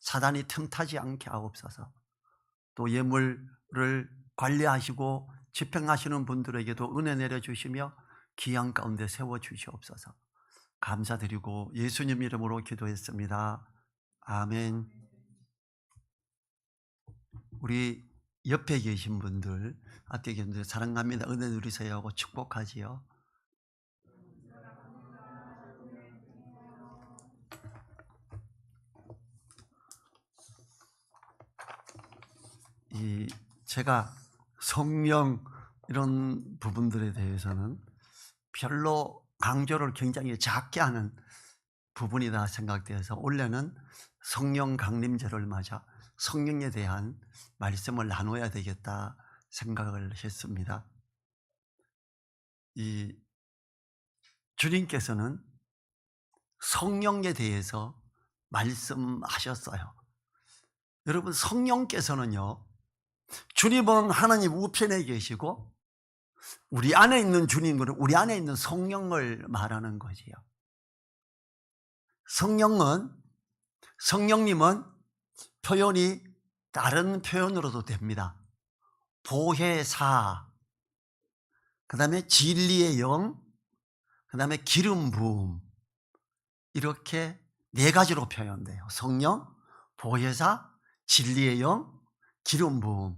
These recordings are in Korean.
사단이 틈타지 않게 하옵소서. 또 예물을 관리하시고 집행하시는 분들에게도 은혜 내려주시며 기양 가운데 세워주시옵소서. 감사드리고 예수님 이름으로 기도했습니다. 아멘. 우리 옆에 계신 분들, 앞에 계신 분들 사랑합니다, 은혜 누리세요 하고 축복하지요. 제가 성령 이런 부분들에 대해서는 별로 강조를 굉장히 작게 하는 부분이다 생각되어서 올해는 성령 강림절을 맞아 성령에 대한 말씀을 나눠야 되겠다 생각을 했습니다. 주님께서는 성령에 대해서 말씀하셨어요. 여러분, 성령께서는요, 주님은 하나님 우편에 계시고 우리 안에 있는 주님은 우리 안에 있는 성령을 말하는 거지요. 성령님은 표현이 다른 표현으로도 됩니다. 보혜사, 그 다음에 진리의 영, 그 다음에 기름 부음, 이렇게 네 가지로 표현돼요. 성령, 보혜사, 진리의 영, 기름 부음,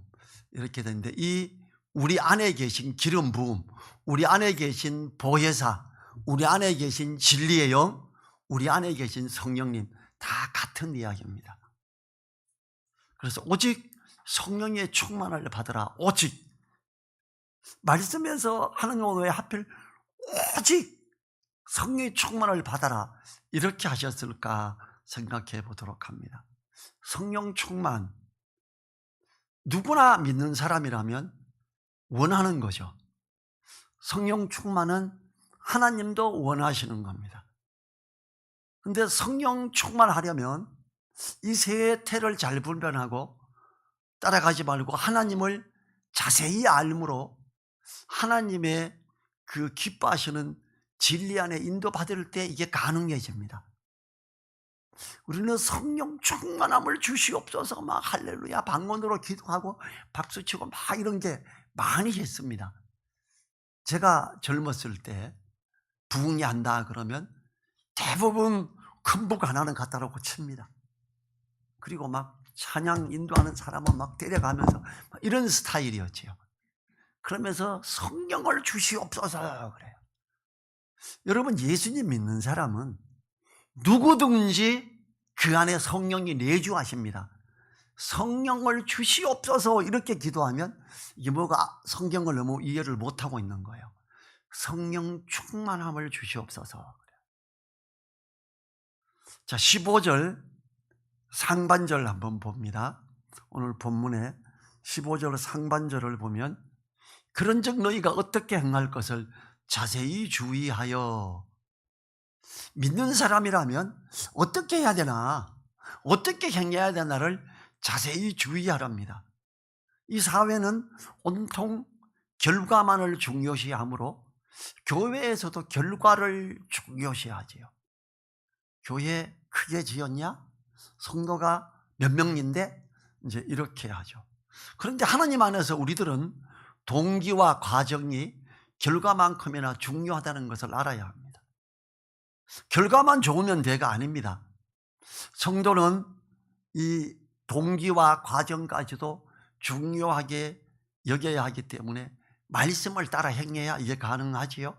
이렇게 되는데, 이 우리 안에 계신 기름 부음, 우리 안에 계신 보혜사, 우리 안에 계신 진리의 영, 우리 안에 계신 성령님, 다 같은 이야기입니다. 그래서 오직 성령의 충만을 받으라. 오직 말씀에서 하나님은 왜 하필 오직 성령의 충만을 받아라 이렇게 하셨을까 생각해 보도록 합니다. 성령 충만, 누구나 믿는 사람이라면 원하는 거죠. 성령 충만은 하나님도 원하시는 겁니다. 그런데 성령 충만하려면 이 세 태를 잘 분별하고 따라가지 말고 하나님을 자세히 알므로 하나님의 그 기뻐하시는 진리 안에 인도받을 때 이게 가능해집니다. 우리는 성령 충만함을 주시옵소서 막 할렐루야 방언으로 기도하고 박수치고 막 이런 게 많이 했습니다. 제가 젊었을 때 부흥이 한다 그러면 대부분 큰 복 하나는 갖다 놓고 칩니다. 그리고 막 찬양 인도하는 사람은 막 데려가면서 이런 스타일이었지요. 그러면서 성령을 주시옵소서 그래요. 여러분, 예수님 믿는 사람은 누구든지 그 안에 성령이 내주하십니다. 성령을 주시옵소서 이렇게 기도하면 이게 뭐가 성경을 너무 이해를 못하고 있는 거예요. 성령 충만함을 주시옵소서. 자, 15절 상반절 한번 봅니다. 오늘 본문에 15절 상반절을 보면 그런즉 너희가 어떻게 행할 것을 자세히 주의하여. 믿는 사람이라면 어떻게 해야 되나, 어떻게 행해야 되나를 자세히 주의하랍니다. 이 사회는 온통 결과만을 중요시하므로 교회에서도 결과를 중요시하지요. 교회 크게 지었냐? 성도가 몇 명인데? 이제 이렇게 하죠. 그런데 하나님 안에서 우리들은 동기와 과정이 결과만큼이나 중요하다는 것을 알아야 합니다. 결과만 좋으면 돼가 아닙니다. 성도는 이 동기와 과정까지도 중요하게 여겨야 하기 때문에 말씀을 따라 행해야 이게 가능하지요.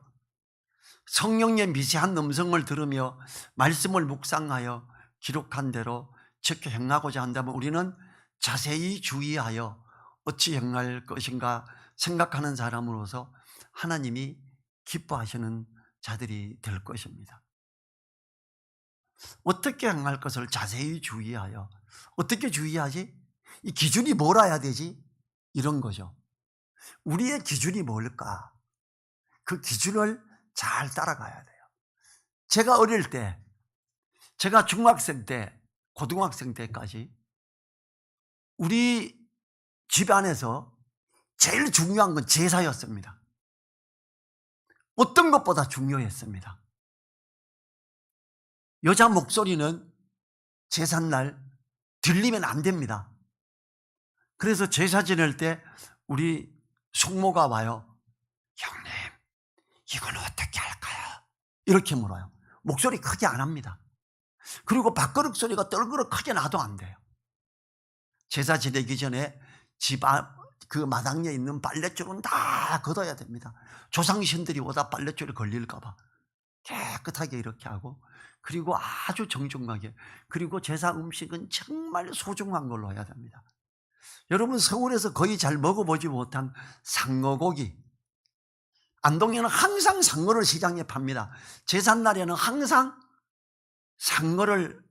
성령의 미세한 음성을 들으며 말씀을 묵상하여 기록한 대로 지켜 행하고자 한다면 우리는 자세히 주의하여 어찌 행할 것인가 생각하는 사람으로서 하나님이 기뻐하시는 자들이 될 것입니다. 어떻게 행할 것을 자세히 주의하여. 어떻게 주의하지? 이 기준이 뭐라야 되지? 이런 거죠. 우리의 기준이 뭘까? 그 기준을 잘 따라가야 돼요. 제가 어릴 때, 제가 중학생 때, 고등학생 때까지 우리 집안에서 제일 중요한 건 제사였습니다. 어떤 것보다 중요했습니다. 여자 목소리는 제삿날 들리면 안 됩니다. 그래서 제사 지낼 때 우리 숙모가 와요. 형님, 이건 어떻게 할까요? 이렇게 물어요. 목소리 크게 안 합니다. 그리고 밥그릇 소리가 떨그럭 크게 나도 안 돼요. 제사 지내기 전에 그 마당에 있는 빨랫줄은 다 걷어야 됩니다. 조상신들이 오다 빨랫줄이 걸릴까 봐 깨끗하게 이렇게 하고, 그리고 아주 정중하게, 그리고 제사 음식은 정말 소중한 걸로 해야 됩니다. 여러분, 서울에서 거의 잘 먹어보지 못한 상어고기, 안동에는 항상 상어를 시장에 팝니다. 제삿날에는 항상 상어를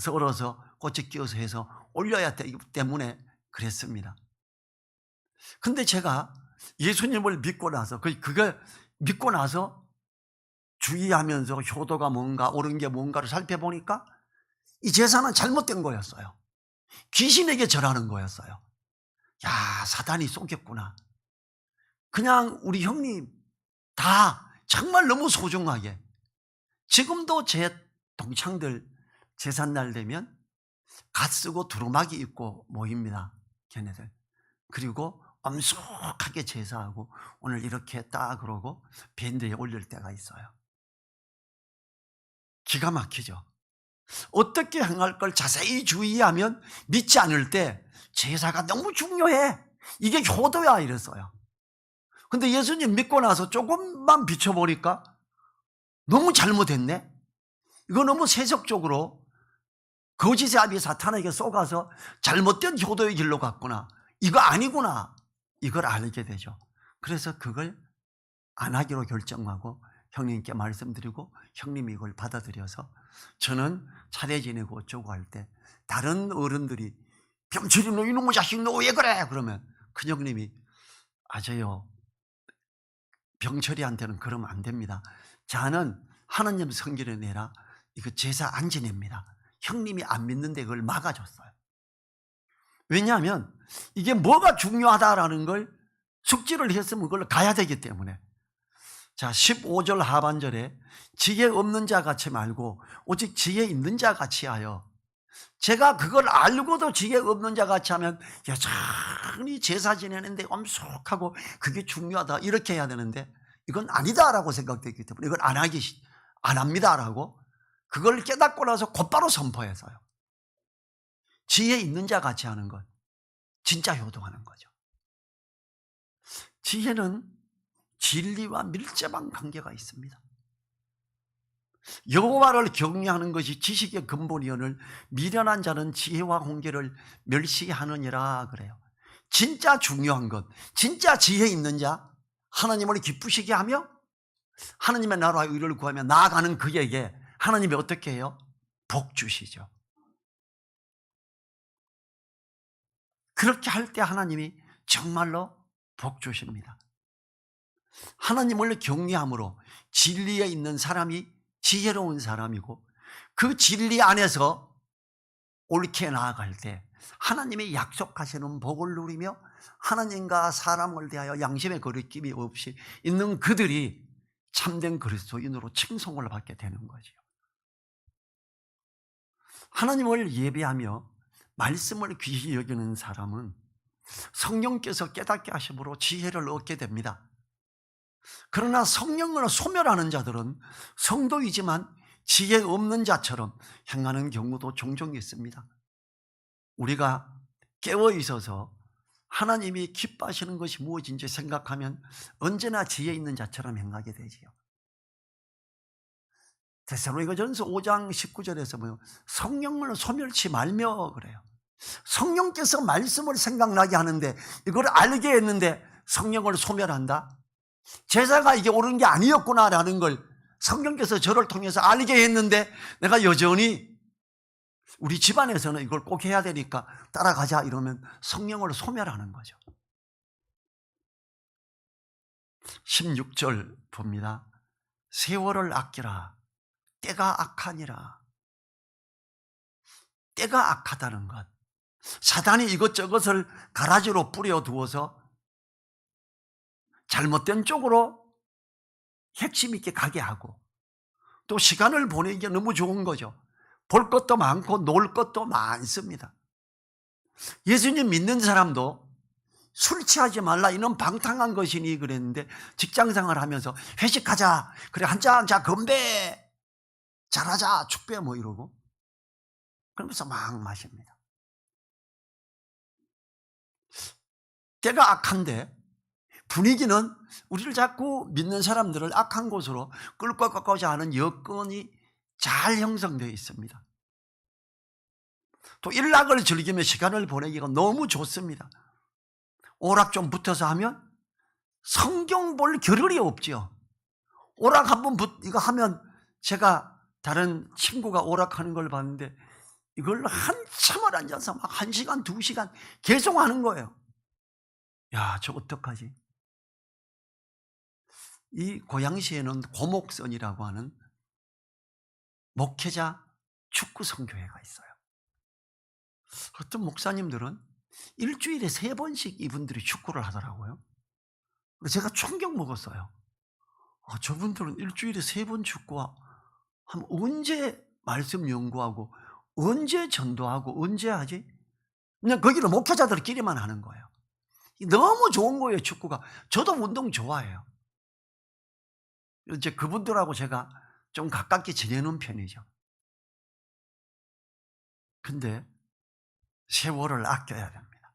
썰어서 꼬치 끼워서 해서 올려야 되기 때문에 그랬습니다. 근데 제가 예수님을 믿고 나서, 그걸 믿고 나서 주의하면서 효도가 뭔가, 옳은 게 뭔가를 살펴보니까 이 제사는 잘못된 거였어요. 귀신에게 절하는 거였어요. 야, 사단이 속였구나. 그냥 우리 형님 다 정말 너무 소중하게, 지금도 제 동창들 제삿날 되면 갓 쓰고 두루마기 입고 모입니다. 걔네들. 그리고 엄숙하게 제사하고 오늘 이렇게 했다 그러고 밴드에 올릴 때가 있어요. 기가 막히죠. 어떻게 행할 걸 자세히 주의하면 믿지 않을 때 제사가 너무 중요해. 이게 효도야 이랬어요. 근데 예수님 믿고 나서 조금만 비춰보니까 너무 잘못했네. 이거 너무 세속적으로 거짓의 아비 사탄에게 속아서 잘못된 효도의 길로 갔구나. 이거 아니구나. 이걸 알게 되죠. 그래서 그걸 안 하기로 결정하고 형님께 말씀드리고, 형님이 이걸 받아들여서 저는 차례 지내고 어쩌고 할 때 다른 어른들이 병철이 너 이놈의 자식 너 왜 그래? 그러면 큰형님이 아저요, 병철이한테는 그러면 안 됩니다. 자는 하나님 성기를 내라. 이거 제사 안 지냅니다. 형님이 안 믿는데 그걸 막아줬어요. 왜냐하면 이게 뭐가 중요하다라는 걸 숙지를 했으면 그걸 가야 되기 때문에. 자, 15절 하반절에 지혜 없는 자 같이 말고 오직 지혜 있는 자 같이 하여. 제가 그걸 알고도 지혜 없는 자 같이 하면 여전히 제사 지내는데 엄숙하고 그게 중요하다 이렇게 해야 되는데, 이건 아니다라고 생각되기 때문에 이걸 안 합니다라고 그걸 깨닫고 나서 곧바로 선포해서요. 지혜 있는 자 같이 하는 것, 진짜 효도하는 거죠. 지혜는 진리와 밀접한 관계가 있습니다. 여호와를 경외하는 것이 지식의 근본이오늘 미련한 자는 지혜와 훈계를 멸시하느니라 그래요. 진짜 중요한 것, 진짜 지혜 있는 자, 하나님을 기쁘시게 하며 하나님의 나라와 의를 구하며 나아가는 그에게 하나님이 어떻게 해요? 복 주시죠. 그렇게 할 때 하나님이 정말로 복 주십니다. 하나님을 경외함으로 진리에 있는 사람이 지혜로운 사람이고, 그 진리 안에서 옳게 나아갈 때 하나님이 약속하시는 복을 누리며 하나님과 사람을 대하여 양심의 거리낌이 없이 있는 그들이 참된 그리스도인으로 칭송을 받게 되는 거죠. 하나님을 예배하며 말씀을 귀히 여기는 사람은 성령께서 깨닫게 하심으로 지혜를 얻게 됩니다. 그러나 성령을 소멸하는 자들은 성도이지만 지혜 없는 자처럼 행하는 경우도 종종 있습니다. 우리가 깨어 있어서 하나님이 기뻐하시는 것이 무엇인지 생각하면 언제나 지혜 있는 자처럼 행하게 되지요. 데살로니가전서 5장 19절에서 뭐요? 성령을 소멸치 말며 그래요. 성령께서 말씀을 생각나게 하는데 이걸 알게 했는데 성령을 소멸한다? 제사가 이게 옳은 게 아니었구나라는 걸 성령께서 저를 통해서 알게 했는데 내가 여전히 우리 집안에서는 이걸 꼭 해야 되니까 따라가자 이러면 성령을 소멸하는 거죠. 16절 봅니다. 세월을 아끼라. 때가 악하니라. 때가 악하다는 것, 사단이 이것저것을 가라지로 뿌려두어서 잘못된 쪽으로 핵심 있게 가게 하고, 또 시간을 보내기가 너무 좋은 거죠. 볼 것도 많고 놀 것도 많습니다. 예수님 믿는 사람도 술 취하지 말라 이놈 방탕한 것이니 그랬는데 직장생활 하면서 회식하자 그래 한잔 자 건배 잘하자 축배 뭐 이러고 그러면서 막 마십니다. 때가 악한데 분위기는 우리를 자꾸 믿는 사람들을 악한 곳으로 끌고 가고자 하는 여건이 잘 형성되어 있습니다. 또 일락을 즐기며 시간을 보내기가 너무 좋습니다. 오락 좀 붙어서 하면 성경 볼 겨를이 없죠. 오락 한번 이거 하면 제가 다른 친구가 오락하는 걸 봤는데 이걸 한참을 앉아서 막 1시간, 2시간 계속 하는 거예요. 야, 저 어떡하지? 이 고양시에는 고목선이라고 하는 목회자 축구 선교회가 있어요. 어떤 목사님들은 일주일에 3번씩 이분들이 축구를 하더라고요. 제가 충격 먹었어요. 저분들은 일주일에 3번 축구하면 언제 말씀 연구하고 언제 전도하고 언제 하지? 그냥 거기는 목회자들끼리만 하는 거예요. 너무 좋은 거예요, 축구가. 저도 운동 좋아해요. 이제 그분들하고 제가 좀 가깝게 지내는 편이죠. 근데 세월을 아껴야 됩니다.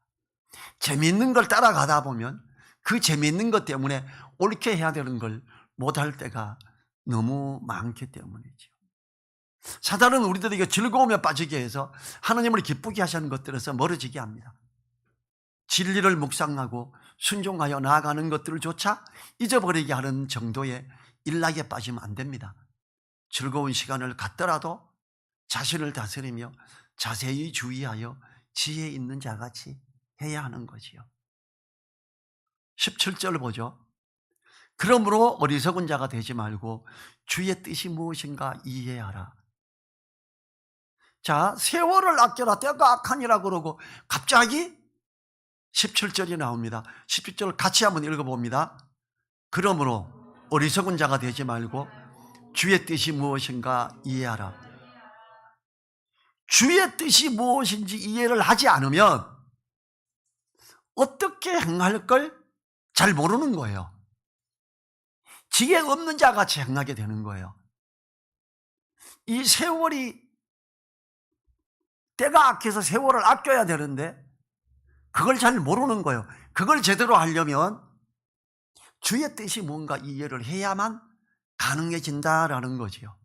재미있는 걸 따라가다 보면 그 재미있는 것 때문에 옳게 해야 되는 걸 못할 때가 너무 많기 때문이죠. 사단은 우리들에게 즐거움에 빠지게 해서 하나님을 기쁘게 하시는 것들에서 멀어지게 합니다. 진리를 묵상하고 순종하여 나아가는 것들조차 잊어버리게 하는 정도의 일락에 빠지면 안 됩니다. 즐거운 시간을 갖더라도 자신을 다스리며 자세히 주의하여 지혜 있는 자같이 해야 하는 거지요. 17절 보죠. 그러므로 어리석은 자가 되지 말고 주의 뜻이 무엇인가 이해하라. 자, 세월을 아껴라 때가 악하니라 그러고 갑자기 17절이 나옵니다. 17절 같이 한번 읽어봅니다. 그러므로 어리석은 자가 되지 말고 주의 뜻이 무엇인가 이해하라. 주의 뜻이 무엇인지 이해를 하지 않으면 어떻게 행할 걸 잘 모르는 거예요. 지혜 없는 자같이 행하게 되는 거예요. 이 세월이 때가 악해서 세월을 아껴야 되는데 그걸 잘 모르는 거예요. 그걸 제대로 하려면 주의 뜻이 뭔가 이해를 해야만 가능해진다라는 거지요.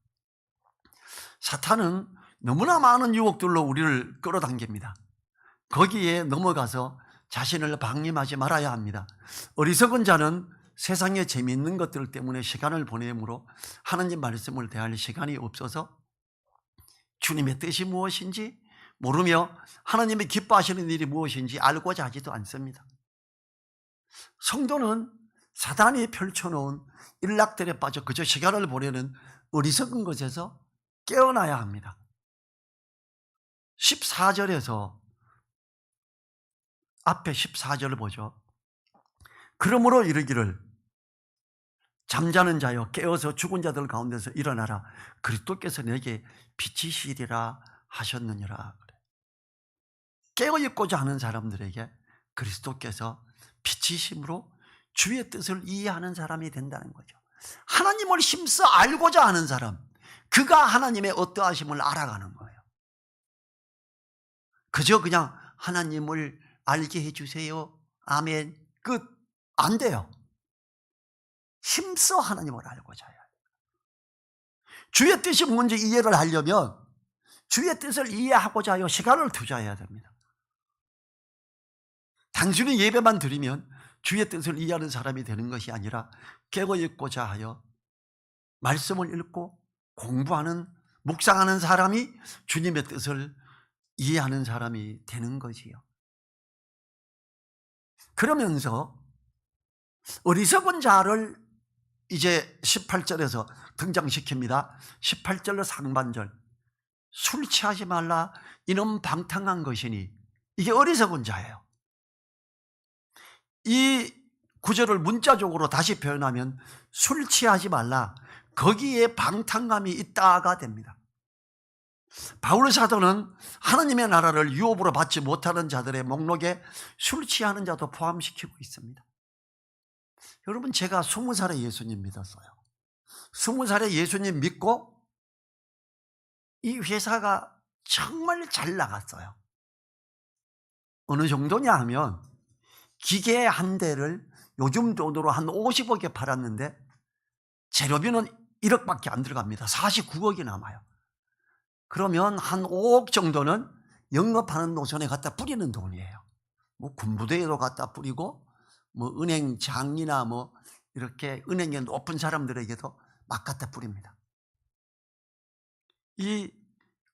사탄은 너무나 많은 유혹들로 우리를 끌어당깁니다. 거기에 넘어가서 자신을 방임하지 말아야 합니다. 어리석은 자는 세상에 재미있는 것들 때문에 시간을 보내므로 하나님 말씀을 대할 시간이 없어서 주님의 뜻이 무엇인지 모르며 하나님이 기뻐하시는 일이 무엇인지 알고자 하지도 않습니다. 성도는 사단이 펼쳐놓은 일락들에 빠져 그저 시간을 보내는 어리석은 것에서 깨어나야 합니다. 14절에서 앞에 14절을 보죠. 그러므로 이르기를 잠자는 자여 깨어서 죽은 자들 가운데서 일어나라. 그리스도께서 내게 빛이시리라 하셨느니라. 깨어있고자 하는 사람들에게 그리스도께서 빛이심으로 주의 뜻을 이해하는 사람이 된다는 거죠. 하나님을 힘써 알고자 하는 사람, 그가 하나님의 어떠하심을 알아가는 거예요. 그저 그냥 하나님을 알게 해주세요, 아멘, 끝. 안 돼요. 힘써 하나님을 알고자 해야 돼요. 주의 뜻이 뭔지 이해를 하려면 주의 뜻을 이해하고자 하여 시간을 투자해야 됩니다. 단순히 예배만 드리면 주의 뜻을 이해하는 사람이 되는 것이 아니라 깨어있고자 하여 말씀을 읽고 공부하는, 묵상하는 사람이 주님의 뜻을 이해하는 사람이 되는 거지요. 그러면서 어리석은 자를 이제 18절에서 등장시킵니다. 18절 상반절. 술 취하지 말라 이는 방탕한 것이니, 이게 어리석은 자예요. 이 구절을 문자적으로 다시 표현하면 술 취하지 말라, 거기에 방탕함이 있다가 됩니다. 바울 사도는 하나님의 나라를 유업으로 받지 못하는 자들의 목록에 술 취하는 자도 포함시키고 있습니다. 여러분, 제가 20살에 예수님 믿었어요. 20살에 예수님 믿고 이 회사가 정말 잘 나갔어요. 어느 정도냐 하면 기계 한 대를 요즘 돈으로 한 50억에 팔았는데 재료비는 1억밖에 안 들어갑니다. 49억이 남아요. 그러면 한 5억 정도는 영업하는 노선에 갖다 뿌리는 돈이에요. 뭐 군부대에도 갖다 뿌리고 뭐 은행장이나 뭐 이렇게 은행에 높은 사람들에게도 막 갖다 뿌립니다.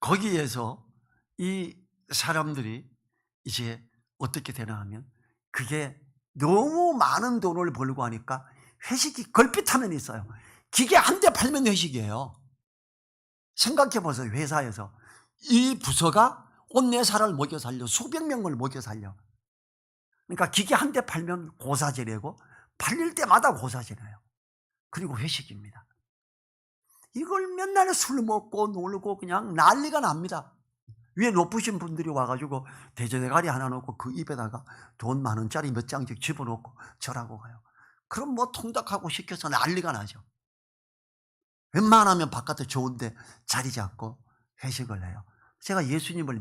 거기에서 이 사람들이 이제 어떻게 되나 하면 그게 너무 많은 돈을 벌고 하니까 회식이 걸핏하면 있어요. 기계 한 대 팔면 회식이에요. 생각해 보세요. 회사에서 이 부서가 온 회사를 먹여 살려, 수백 명을 먹여 살려. 그러니까 기계 한 대 팔면 고사제래고 팔릴 때마다 고사제래요. 그리고 회식입니다. 이걸 맨날 술 먹고 놀고 그냥 난리가 납니다. 위에 높으신 분들이 와가지고 대저대가리 하나 놓고 그 입에다가 돈 10,000원짜리 몇 장씩 집어넣고 절하고 가요. 그럼 뭐 통닭하고 시켜서 난리가 나죠. 웬만하면 바깥에 좋은데 자리 잡고 회식을 해요. 제가 예수님을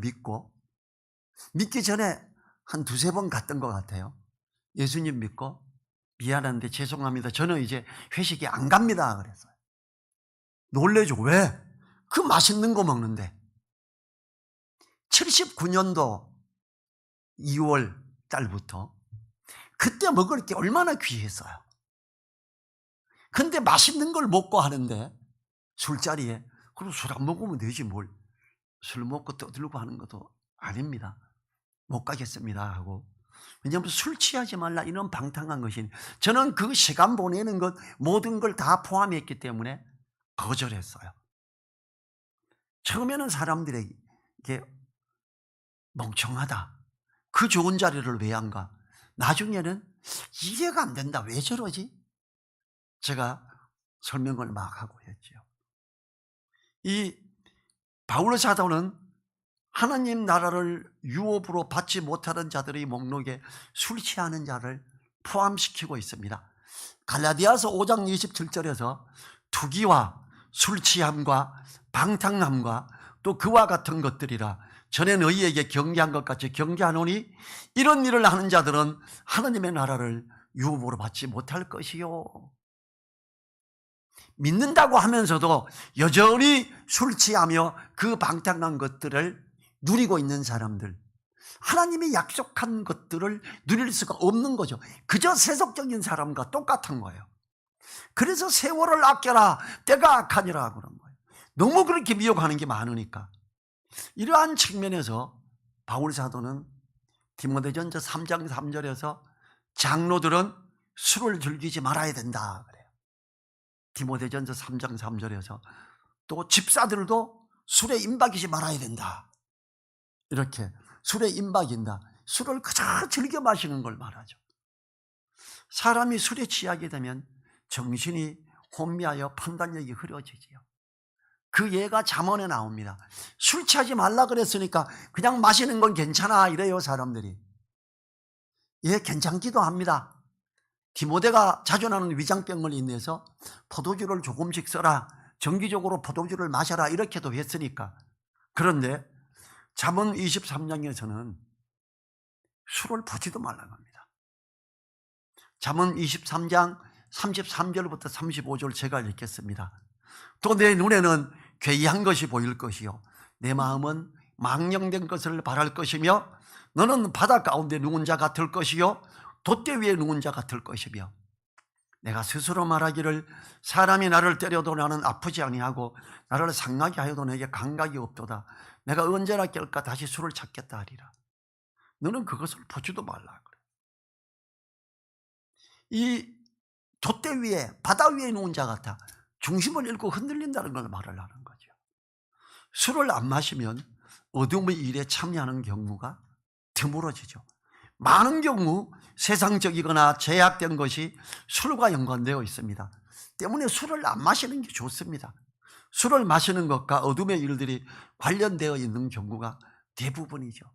믿기 전에 한 2-3번 갔던 것 같아요. 예수님 믿고 미안한데 죄송합니다. 저는 이제 회식에 안 갑니다. 그랬어요. 놀래죠. 왜? 그 맛있는 거 먹는데. 79년도 2월 달부터 그때 먹을 게 얼마나 귀했어요. 근데 맛있는 걸 먹고 하는데 술자리에 그럼 술 안 먹으면 되지 뭘. 술 먹고 떠들고 하는 것도 아닙니다. 못 가겠습니다 하고. 왜냐하면 술 취하지 말라 이런 방탕한 것이 저는 그 시간 보내는 것 모든 걸 다 포함했기 때문에 거절했어요. 처음에는 사람들에게 멍청하다. 그 좋은 자리를 왜 안 가? 나중에는 이해가 안 된다. 왜 저러지? 제가 설명을 막 하고 했죠. 이 바울 사도는 하나님 나라를 유업으로 받지 못하는 자들의 목록에 술 취하는 자를 포함시키고 있습니다. 갈라디아서 5장 27절에서 투기와 술 취함과 방탕함과 또 그와 같은 것들이라 전에 너희에게 경계한 것 같이 경계하노니 이런 일을 하는 자들은 하나님의 나라를 유업으로 받지 못할 것이요. 믿는다고 하면서도 여전히 술 취하며 그 방탕한 것들을 누리고 있는 사람들, 하나님이 약속한 것들을 누릴 수가 없는 거죠. 그저 세속적인 사람과 똑같은 거예요. 그래서 세월을 아껴라, 때가 악하니라 그런 거예요. 너무 그렇게 미혹하는 게 많으니까. 이러한 측면에서 바울 사도는 디모데전서 3장 3절에서 장로들은 술을 즐기지 말아야 된다 그래요. 디모데전서 3장 3절에서 또 집사들도 술에 임박이지 말아야 된다. 이렇게 술에 임박인다. 술을 그저 즐겨 마시는 걸 말하죠. 사람이 술에 취하게 되면 정신이 혼미하여 판단력이 흐려지지요. 그 예가 잠언에 나옵니다. 술 취하지 말라 그랬으니까 그냥 마시는 건 괜찮아 이래요 사람들이. 예, 괜찮기도 합니다. 디모데가 자주 나는 위장병을 인해서 포도주를 조금씩 써라, 정기적으로 포도주를 마셔라 이렇게도 했으니까. 그런데 잠언 23장에서는 술을 보지도 말라고 합니다. 잠언 23장 33절부터 35절 제가 읽겠습니다. 또 내 눈에는 괴이한 것이 보일 것이요 내 마음은 망령된 것을 바랄 것이며 너는 바다 가운데 누운 자 같을 것이요 돛대 위에 누운 자 같을 것이며 내가 스스로 말하기를 사람이 나를 때려도 나는 아프지 아니하고 나를 상하게 하여도 내게 감각이 없도다. 내가 언제나 깰까 다시 술을 찾겠다 하리라. 너는 그것을 보지도 말라 그래. 이 돛대 위에 바다 위에 누운 자 같아 중심을 잃고 흔들린다는 걸 말을 하는 거죠. 술을 안 마시면 어둠의 일에 참여하는 경우가 드물어지죠. 많은 경우 세상적이거나 제약된 것이 술과 연관되어 있습니다. 때문에 술을 안 마시는 게 좋습니다. 술을 마시는 것과 어둠의 일들이 관련되어 있는 경우가 대부분이죠.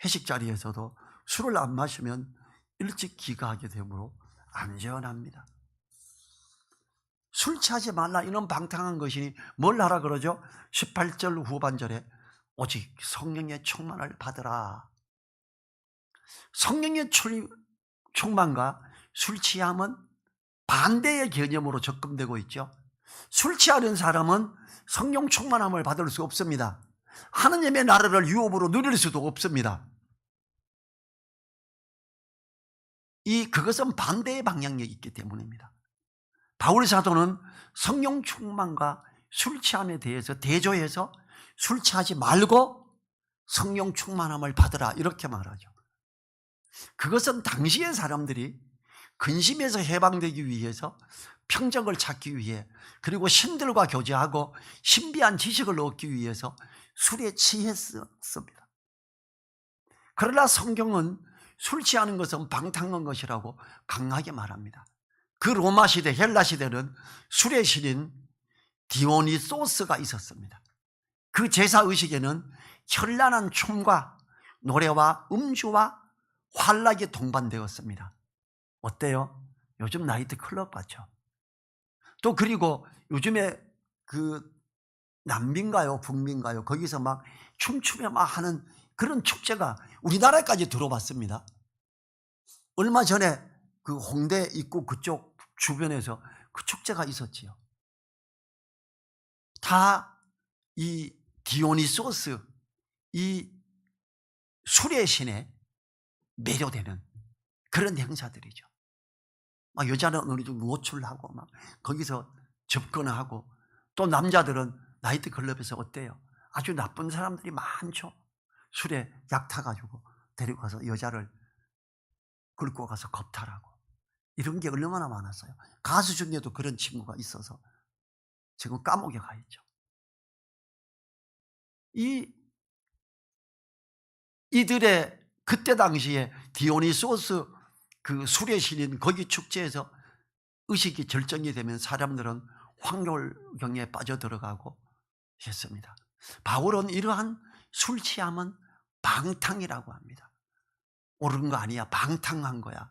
회식 자리에서도 술을 안 마시면 일찍 귀가하게 되므로 안전합니다. 술 취하지 말라 이런 방탕한 것이니 뭘 하라 그러죠? 18절 후반절에 오직 성령의 충만을 받으라. 성령의 충만과 술 취함은 반대의 개념으로 접근되고 있죠. 술 취하는 사람은 성령 충만함을 받을 수 없습니다. 하느님의 나라를 유업으로 누릴 수도 없습니다. 그것은 반대의 방향이 있기 때문입니다. 바울 사도는 성령 충만과 술 취함에 대해서 대조해서 술 취하지 말고 성령 충만함을 받으라 이렇게 말하죠. 그것은 당시의 사람들이 근심에서 해방되기 위해서 평정을 찾기 위해 그리고 신들과 교제하고 신비한 지식을 얻기 위해서 술에 취했습니다. 그러나 성경은 술 취하는 것은 방탕한 것이라고 강하게 말합니다. 그 로마 시대, 헬라 시대는 술의 신인 디오니소스가 있었습니다. 그 제사의식에는 현란한 춤과 노래와 음주와 환락이 동반되었습니다. 어때요? 요즘 나이트 클럽 같죠? 또 그리고 요즘에 그 남미인가요? 북미인가요? 거기서 막 춤추며 막 하는 그런 축제가 우리나라까지 들어왔습니다. 얼마 전에 그 홍대 입구 그쪽 주변에서 그 축제가 있었지요. 다 이 디오니소스, 이 술의 신에 매료되는 그런 행사들이죠. 막 여자는 어느 정도 노출하고 막 거기서 접근하고 또 남자들은 나이트 클럽에서 어때요? 아주 나쁜 사람들이 많죠. 술에 약 타가지고 데리고 가서 여자를 긁고 가서 겁탈하고 이런 게 얼마나 많았어요. 가수 중에도 그런 친구가 있어서 지금 감옥에 가 있죠. 이들의 그때 당시에 디오니소스 그 술의 신인 거기 축제에서 의식이 절정이 되면 사람들은 황홀경에 빠져들어가고 했습니다. 바울은 이러한 술 취함은 방탕이라고 합니다. 옳은 거 아니야. 방탕한 거야.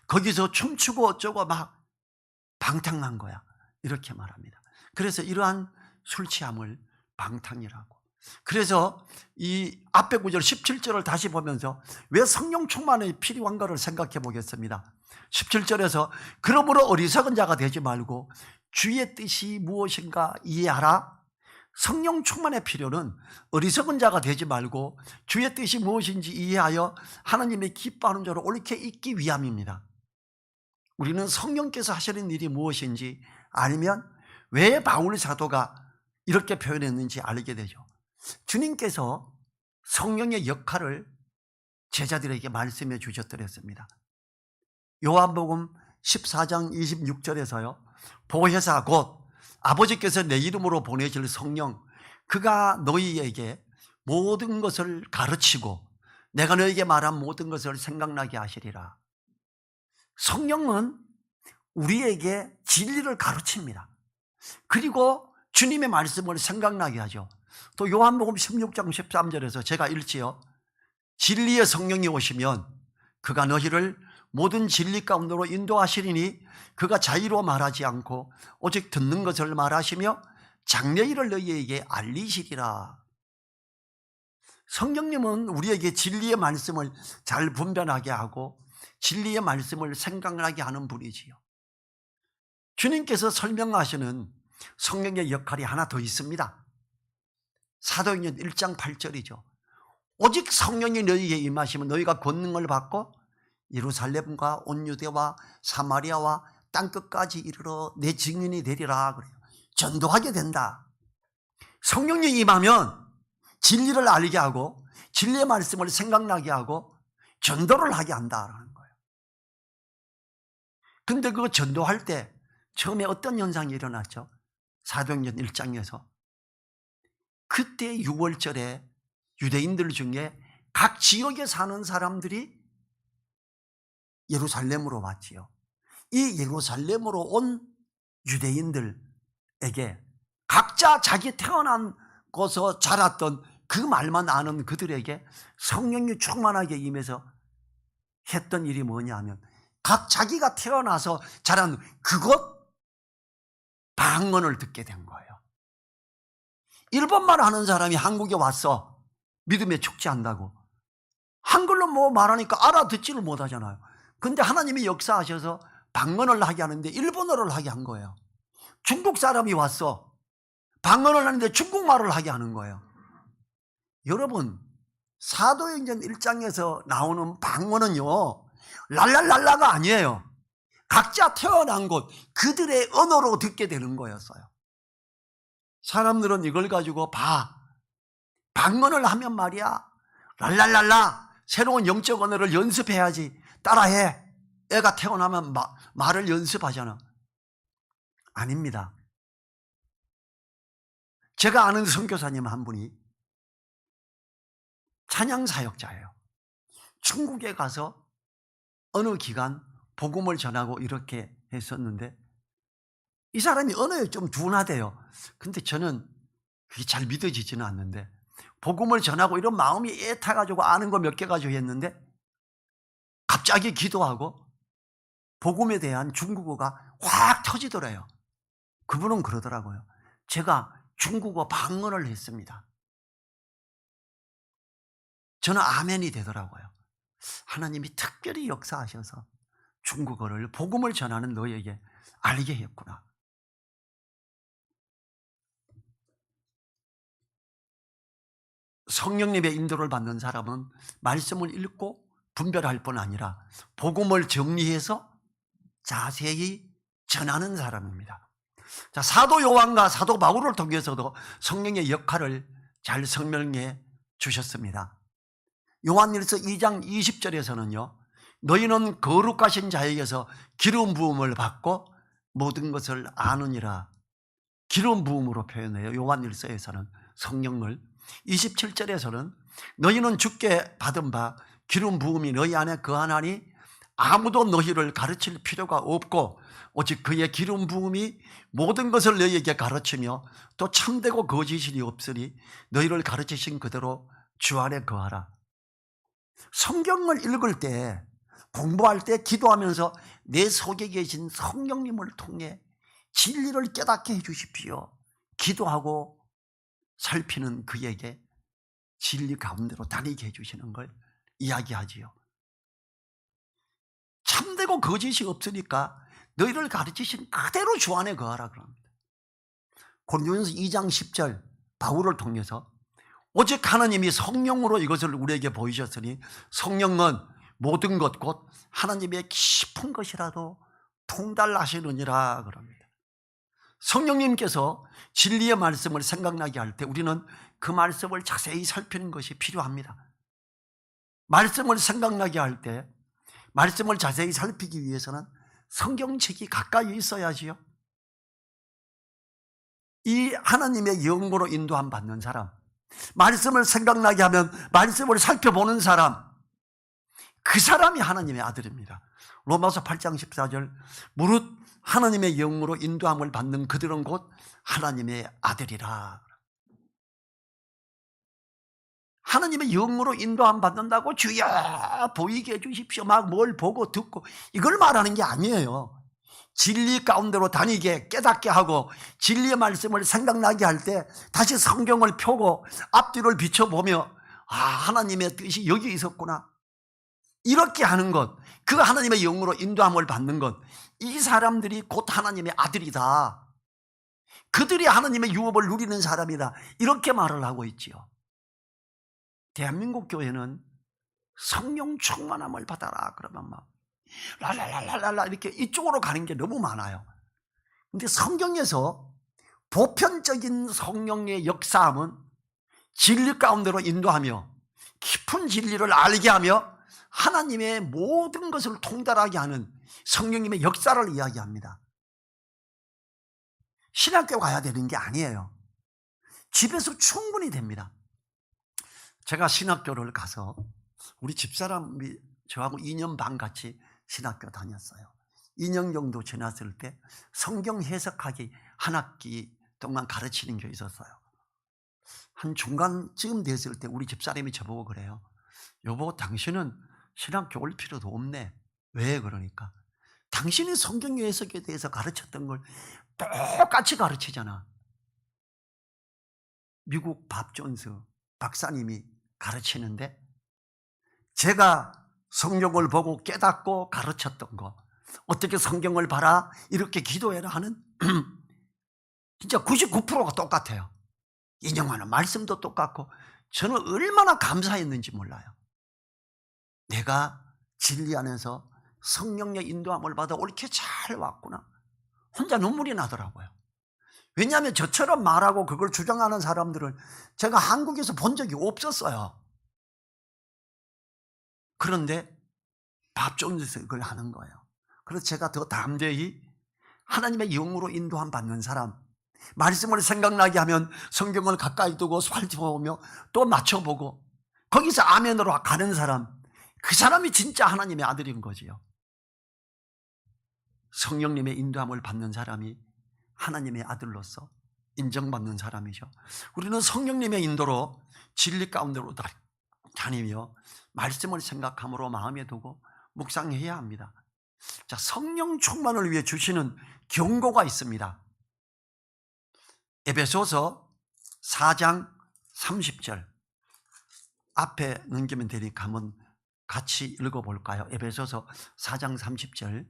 거기서 춤추고 어쩌고 막 방탕한 거야. 이렇게 말합니다. 그래서 이러한 술 취함을 방탕이라고. 그래서 이 앞에 구절 17절을 다시 보면서 왜 성령 충만이 필요한가를 생각해 보겠습니다. 17절에서 그러므로 어리석은 자가 되지 말고 주의 뜻이 무엇인가 이해하라. 성령 충만의 필요는 어리석은 자가 되지 말고 주의 뜻이 무엇인지 이해하여 하나님의 기뻐하는 자로 옳게 있기 위함입니다. 우리는 성령께서 하시는 일이 무엇인지 알면 왜 바울 사도가 이렇게 표현했는지 알게 되죠. 주님께서 성령의 역할을 제자들에게 말씀해 주셨더랬습니다. 요한복음 14장 26절에서요. 보혜사 곧 아버지께서 내 이름으로 보내실 성령 그가 너희에게 모든 것을 가르치고 내가 너희에게 말한 모든 것을 생각나게 하시리라. 성령은 우리에게 진리를 가르칩니다. 그리고 주님의 말씀을 생각나게 하죠. 또 요한복음 16장 13절에서 제가 읽지요. 진리의 성령이 오시면 그가 너희를 모든 진리 가운데로 인도하시리니 그가 자의로 말하지 않고 오직 듣는 것을 말하시며 장래일을 너희에게 알리시리라. 성령님은 우리에게 진리의 말씀을 잘 분별하게 하고 진리의 말씀을 생각나게 하는 분이지요. 주님께서 설명하시는 성령의 역할이 하나 더 있습니다. 사도행전 1장 8절이죠. 오직 성령이 너희에게 임하시면 너희가 권능을 받고 예루살렘과 온 유대와 사마리아와 땅끝까지 이르러 내 증인이 되리라 그래요. 전도하게 된다. 성령이 임하면 진리를 알게 하고 진리의 말씀을 생각나게 하고 전도를 하게 한다라는 거예요. 근데 그거 전도할 때 처음에 어떤 현상이 일어났죠? 사도행전 1장에서 그때 6월절에 유대인들 중에 각 지역에 사는 사람들이 예루살렘으로 왔지요. 이 예루살렘으로 온 유대인들에게 각자 자기 태어난 곳에서 자랐던 그 말만 아는 그들에게 성령이 충만하게 임해서 했던 일이 뭐냐면 각 자기가 태어나서 자란 그곳 방언을 듣게 된 거예요. 일본말 하는 사람이 한국에 와서 믿음의 축제한다고 한글로 뭐 말하니까 알아듣지를 못하잖아요. 근데 하나님이 역사하셔서 방언을 하게 하는데 일본어를 하게 한 거예요. 중국 사람이 왔어. 방언을 하는데 중국말을 하게 하는 거예요. 여러분, 사도행전 1장에서 나오는 방언은요, 랄랄랄라가 아니에요. 각자 태어난 곳, 그들의 언어로 듣게 되는 거였어요. 사람들은 이걸 가지고 방언을 하면 말이야, 랄랄랄라, 새로운 영적 언어를 연습해야지. 따라해. 애가 태어나면 말을 연습하잖아. 아닙니다. 제가 아는 선교사님 한 분이 찬양 사역자예요. 중국에 가서 어느 기간 복음을 전하고 이렇게 했었는데 이 사람이 언어에 좀 둔하대요. 근데 저는 그게 잘 믿어지지는 않는데 복음을 전하고 이런 마음이 애타가지고 아는 거 몇 개 가지고 했는데 갑자기 기도하고 복음에 대한 중국어가 확 터지더래요. 그분은 그러더라고요. 제가 중국어 방언을 했습니다. 저는 아멘이 되더라고요. 하나님이 특별히 역사하셔서 중국어를 복음을 전하는 너에게 알게 했구나. 성령님의 인도를 받는 사람은 말씀을 읽고 분별할 뿐 아니라 복음을 정리해서 자세히 전하는 사람입니다. 자, 사도 요한과 사도 바울을 통해서도 성령의 역할을 잘 설명해 주셨습니다. 요한일서 2장 20절에서는요, 너희는 거룩하신 자에게서 기름 부음을 받고 모든 것을 아느니라. 기름 부음으로 표현해요. 요한일서에서는 성령을. 27절에서는 너희는 주께 받은 바 기름 부음이 너희 안에 거하나니 아무도 너희를 가르칠 필요가 없고 오직 그의 기름 부음이 모든 것을 너희에게 가르치며 또 참되고 거짓이 없으니 너희를 가르치신 그대로 주 안에 거하라. 성경을 읽을 때, 공부할 때, 기도하면서 내 속에 계신 성령님을 통해 진리를 깨닫게 해 주십시오. 기도하고 살피는 그에게 진리 가운데로 다니게 해 주시는 걸 이야기하지요. 참되고 거짓이 없으니까 너희를 가르치신 그대로 주 안에 거하라 그럽니다. 고린도전서 2장 10절 바울을 통해서 오직 하나님이 성령으로 이것을 우리에게 보이셨으니 성령은 모든 것 곧 하나님의 깊은 것이라도 통달하시느니라 그럽니다. 성령님께서 진리의 말씀을 생각나게 할 때 우리는 그 말씀을 자세히 살피는 것이 필요합니다. 말씀을 생각나게 할 때 말씀을 자세히 살피기 위해서는 성경책이 가까이 있어야지요. 이 하나님의 영으로 인도함 받는 사람, 말씀을 생각나게 하면 말씀을 살펴보는 사람, 그 사람이 하나님의 아들입니다. 로마서 8장 14절 무릇 하나님의 영으로 인도함을 받는 그들은 곧 하나님의 아들이라. 하나님의 영으로 인도함 받는다고 주여 보이게 해주십시오 막 뭘 보고 듣고 이걸 말하는 게 아니에요. 진리 가운데로 다니게 깨닫게 하고 진리의 말씀을 생각나게 할 때 다시 성경을 펴고 앞뒤를 비춰보며 하나님의 뜻이 여기 있었구나 이렇게 하는 것, 그 하나님의 영으로 인도함을 받는 것, 이 사람들이 곧 하나님의 아들이다, 그들이 하나님의 유업을 누리는 사람이다, 이렇게 말을 하고 있지요. 대한민국 교회는 성령 충만함을 받아라 그러면 막 랄랄랄랄라 이렇게 이쪽으로 가는 게 너무 많아요. 근데 성경에서 보편적인 성령의 역사함은 진리 가운데로 인도하며 깊은 진리를 알게 하며 하나님의 모든 것을 통달하게 하는 성령님의 역사를 이야기합니다. 신학교 가야 되는 게 아니에요. 집에서 충분히 됩니다. 제가 신학교를 가서 우리 집사람이 저하고 2년 반 같이 신학교 다녔어요. 2년 정도 지났을 때 성경 해석하기 한 학기 동안 가르치는 게 있었어요. 한 중간쯤 됐을 때 우리 집사람이 저보고 그래요. 여보, 당신은 신학교 올 필요도 없네. 왜 그러니까? 당신이 성경 해석에 대해서 가르쳤던 걸 똑같이 가르치잖아. 미국 밥 존스 박사님이 가르치는데 제가 성경을 보고 깨닫고 가르쳤던 거, 어떻게 성경을 봐라, 이렇게 기도해라 하는 진짜 99%가 똑같아요. 인용하는 말씀도 똑같고 저는 얼마나 감사했는지 몰라요. 내가 진리 안에서 성령의 인도함을 받아 옳게 잘 왔구나. 혼자 눈물이 나더라고요. 왜냐하면 저처럼 말하고 그걸 주장하는 사람들을 제가 한국에서 본 적이 없었어요. 그런데 밥존에서 그걸 하는 거예요. 그래서 제가 더 담대히 하나님의 영으로 인도함 받는 사람, 말씀을 생각나게 하면 성경을 가까이 두고 살펴보며 또 맞춰보고 거기서 아멘으로 가는 사람, 그 사람이 진짜 하나님의 아들인 거지요. 성령님의 인도함을 받는 사람이 하나님의 아들로서 인정받는 사람이죠. 우리는 성령님의 인도로 진리 가운데로 다니며 말씀을 생각함으로 마음에 두고 묵상해야 합니다. 자, 성령 충만을 위해 주시는 경고가 있습니다. 에베소서 4장 30절 앞에 넘기면 되니까 한번 같이 읽어볼까요? 에베소서 4장 30절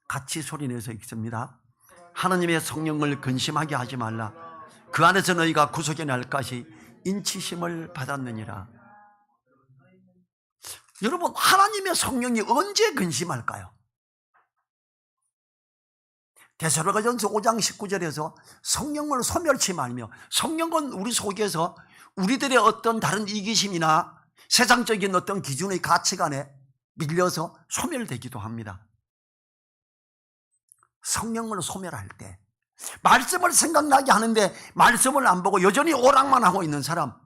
같이 소리내서 읽습니다. 하나님의 성령을 근심하게 하지 말라. 그 안에서 너희가 구속의 날까지 인치심을 받았느니라. 여러분, 하나님의 성령이 언제 근심할까요? 데살로니가전서 5장 19절에서 성령을 소멸치 말며, 성령은 우리 속에서 우리들의 어떤 다른 이기심이나 세상적인 어떤 기준의 가치관에 밀려서 소멸되기도 합니다. 성령을 소멸할 때 말씀을 생각나게 하는데 말씀을 안 보고 여전히 오락만 하고 있는 사람,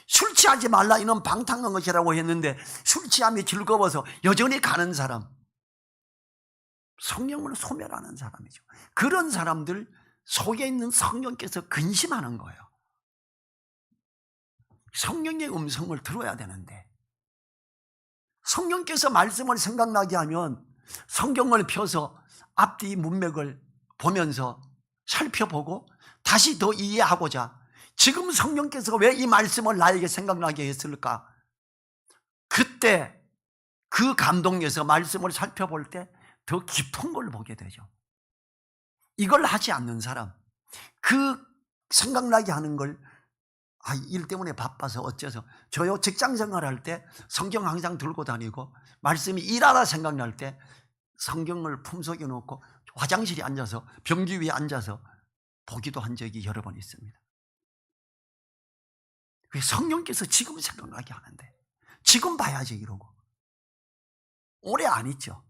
술 취하지 말라 이는 방탕한 것이라고 했는데 술 취함이 즐거워서 여전히 가는 사람, 성령을 소멸하는 사람이죠. 그런 사람들 속에 있는 성령께서 근심하는 거예요. 성령의 음성을 들어야 되는데 성령께서 말씀을 생각나게 하면 성경을 펴서 앞뒤 문맥을 보면서 살펴보고 다시 더 이해하고자, 지금 성령께서 왜 이 말씀을 나에게 생각나게 했을까? 그때 그 감동에서 말씀을 살펴볼 때 더 깊은 걸 보게 되죠. 이걸 하지 않는 사람, 그 생각나게 하는 걸 일 때문에 바빠서 어째서, 저요 직장 생활할 때 성경 항상 들고 다니고 말씀이 일하다 생각날 때 성경을 품속에 놓고 화장실에 앉아서 변기 위에 앉아서 보기도 한 적이 여러 번 있습니다. 왜 성령께서 지금 생각나게 하는데 지금 봐야지 이러고 오래 안 있죠.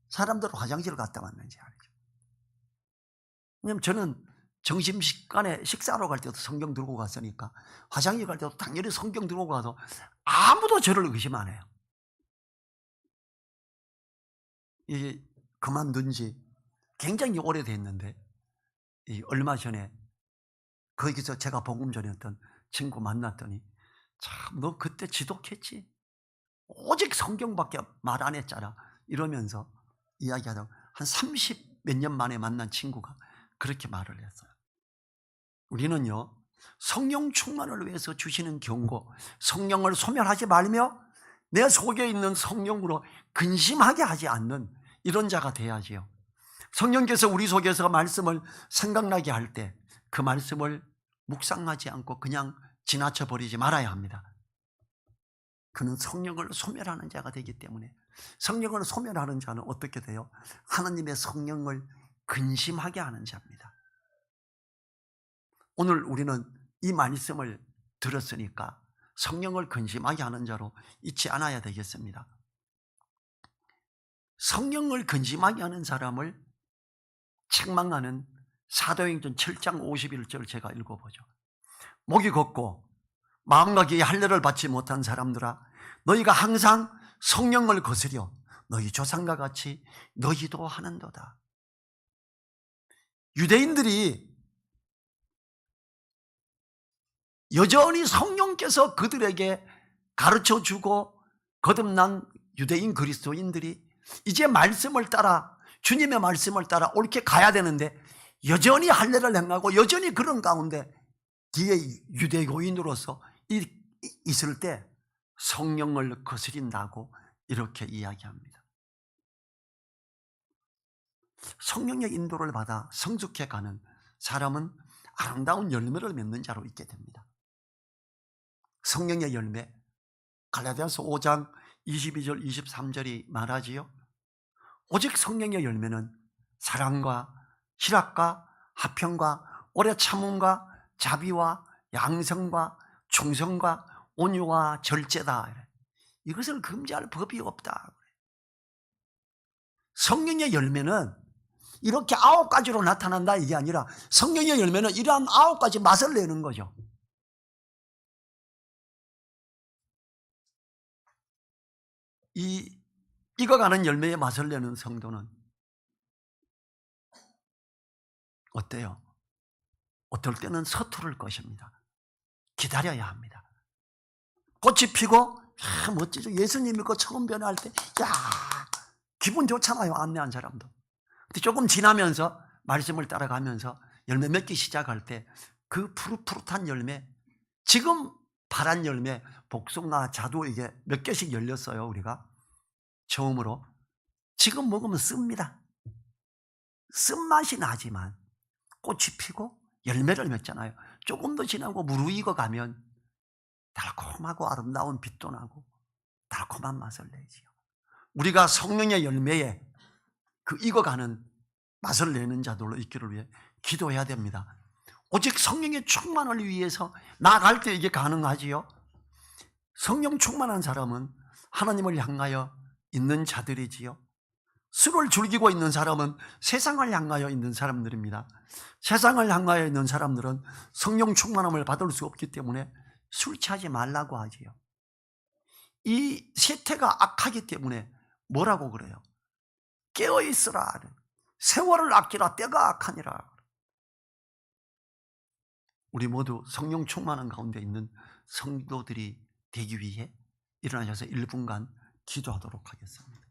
사람들은 화장실을 갔다 왔는지 알죠. 왜냐면 저는 점심시간에 식사하러 갈 때도 성경 들고 갔으니까 화장실 갈 때도 당연히 성경 들고 가서 아무도 저를 의심 안 해요. 이게 그만둔 지 굉장히 오래됐는데 얼마 전에 거기서 제가 복음 전했던 친구 만났더니, 참 너 그때 지독했지, 오직 성경밖에 말 안 했잖아 이러면서 이야기하다가 한 30 몇 년 만에 만난 친구가 그렇게 말을 했어요. 우리는요 성령 충만을 위해서 주시는 경고, 성령을 소멸하지 말며 내 속에 있는 성령으로 근심하게 하지 않는 이런 자가 돼야지요. 성령께서 우리 속에서 말씀을 생각나게 할 때 그 말씀을 묵상하지 않고 그냥 지나쳐 버리지 말아야 합니다. 그는 성령을 소멸하는 자가 되기 때문에, 성령을 소멸하는 자는 어떻게 돼요? 하나님의 성령을 근심하게 하는 자입니다. 오늘 우리는 이 말씀을 들었으니까 성령을 근심하게 하는 자로 있지 않아야 되겠습니다. 성령을 근심하게 하는 사람을 책망하는 사도행전 7장 51절 제가 읽어보죠. 목이 걷고 마음과 귀에 할례를 받지 못한 사람들아, 너희가 항상 성령을 거스려 너희 조상과 같이 너희도 하는도다. 유대인들이 여전히 성령께서 그들에게 가르쳐주고 거듭난 유대인 그리스도인들이 이제 말씀을 따라, 주님의 말씀을 따라 옳게 가야 되는데 여전히 할례를 행하고 여전히 그런 가운데 뒤에 유대교인으로서 있을 때 성령을 거스린다고 이렇게 이야기합니다. 성령의 인도를 받아 성숙해 가는 사람은 아름다운 열매를 맺는 자로 있게 됩니다. 성령의 열매, 갈라디아서 5장 22절 23절이 말하지요. 오직 성령의 열매는 사랑과 희락과 화평과 오래 참음과 자비와 양성과 충성과 온유와 절제다. 이것을 금지할 법이 없다. 성령의 열매는 이렇게 9가지로 나타난다 이게 아니라 성령의 열매는 이러한 9가지 맛을 내는 거죠. 익어가는 열매의 맛을 내는 성도는 어때요? 어떨 때는 서투를 것입니다. 기다려야 합니다. 꽃이 피고 멋지죠. 예수님이 그 처음 변화할 때 기분 좋잖아요. 안내한 사람도. 근데 조금 지나면서 말씀을 따라가면서 열매 맺기 시작할 때 그 푸릇푸릇한 열매, 지금 파란 열매, 복숭아, 자두 이게 몇 개씩 열렸어요. 우리가 처음으로. 지금 먹으면 씁니다. 쓴맛이 나지만 꽃이 피고 열매를 맺잖아요. 조금 더 지나고 무르익어 가면 달콤하고 아름다운 빛도 나고 달콤한 맛을 내지요. 우리가 성령의 열매에 그 익어가는 맛을 내는 자들로 있기를 위해 기도해야 됩니다. 오직 성령의 충만을 위해서 나아갈 때 이게 가능하지요. 성령 충만한 사람은 하나님을 향하여 있는 자들이지요. 술을 즐기고 있는 사람은 세상을 향하여 있는 사람들입니다. 세상을 향하여 있는 사람들은 성령 충만함을 받을 수 없기 때문에 술 취하지 말라고 하지요. 이 세태가 악하기 때문에 뭐라고 그래요? 깨어있으라. 세월을 아끼라. 때가 악하니라. 우리 모두 성령 충만한 가운데 있는 성도들이 되기 위해 일어나셔서 1분간 기도하도록 하겠습니다.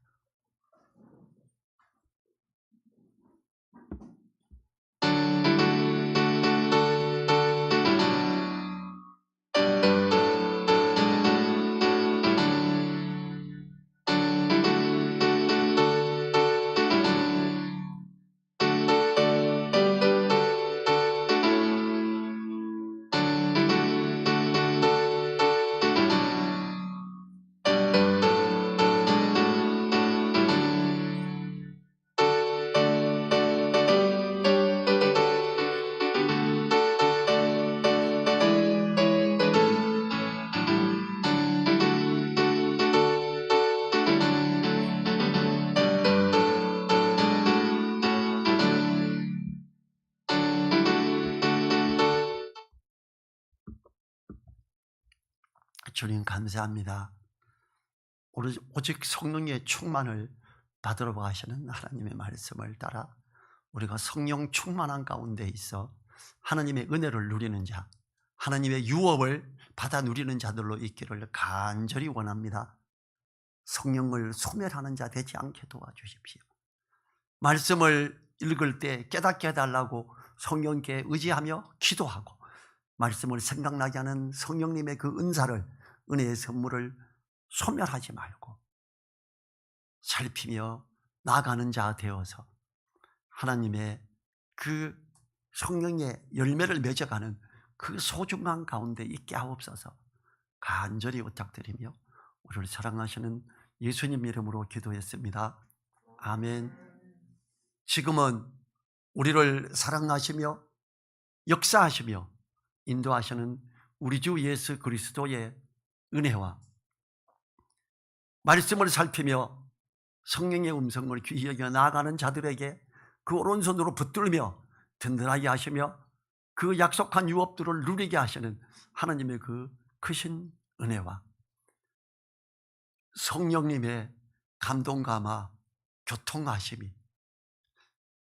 주님 감사합니다. 오직 성령의 충만을 받으러 가시는 하나님의 말씀을 따라 우리가 성령 충만한 가운데 있어 하나님의 은혜를 누리는 자, 하나님의 유업을 받아 누리는 자들로 있기를 간절히 원합니다. 성령을 소멸하는 자 되지 않게 도와주십시오. 말씀을 읽을 때 깨닫게 해달라고 성령께 의지하며 기도하고 말씀을 생각나게 하는 성령님의 그 은사를, 은혜의 선물을 소멸하지 말고 살피며 나아가는 자 되어서 하나님의 그 성령의 열매를 맺어가는 그 소중한 가운데 있게 하옵소서 간절히 부탁드리며 우리를 사랑하시는 예수님 이름으로 기도했습니다. 아멘. 지금은 우리를 사랑하시며 역사하시며 인도하시는 우리 주 예수 그리스도의 은혜와 말씀을 살피며 성령의 음성을 귀히 여겨 나아가는 자들에게 그 오른손으로 붙들며 든든하게 하시며 그 약속한 유업들을 누리게 하시는 하나님의 그 크신 은혜와 성령님의 감동 감화 교통하심이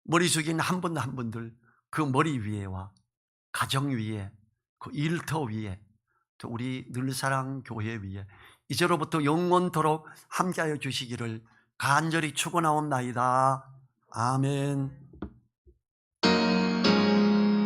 머리 숙인 한 분 한 분들 그 머리 위에와 가정 위에 그 일터 위에 우리 늘사랑 교회 위에 이제로부터 영원토록 함께하여 주시기를 간절히 축원하옵나이다. 아멘.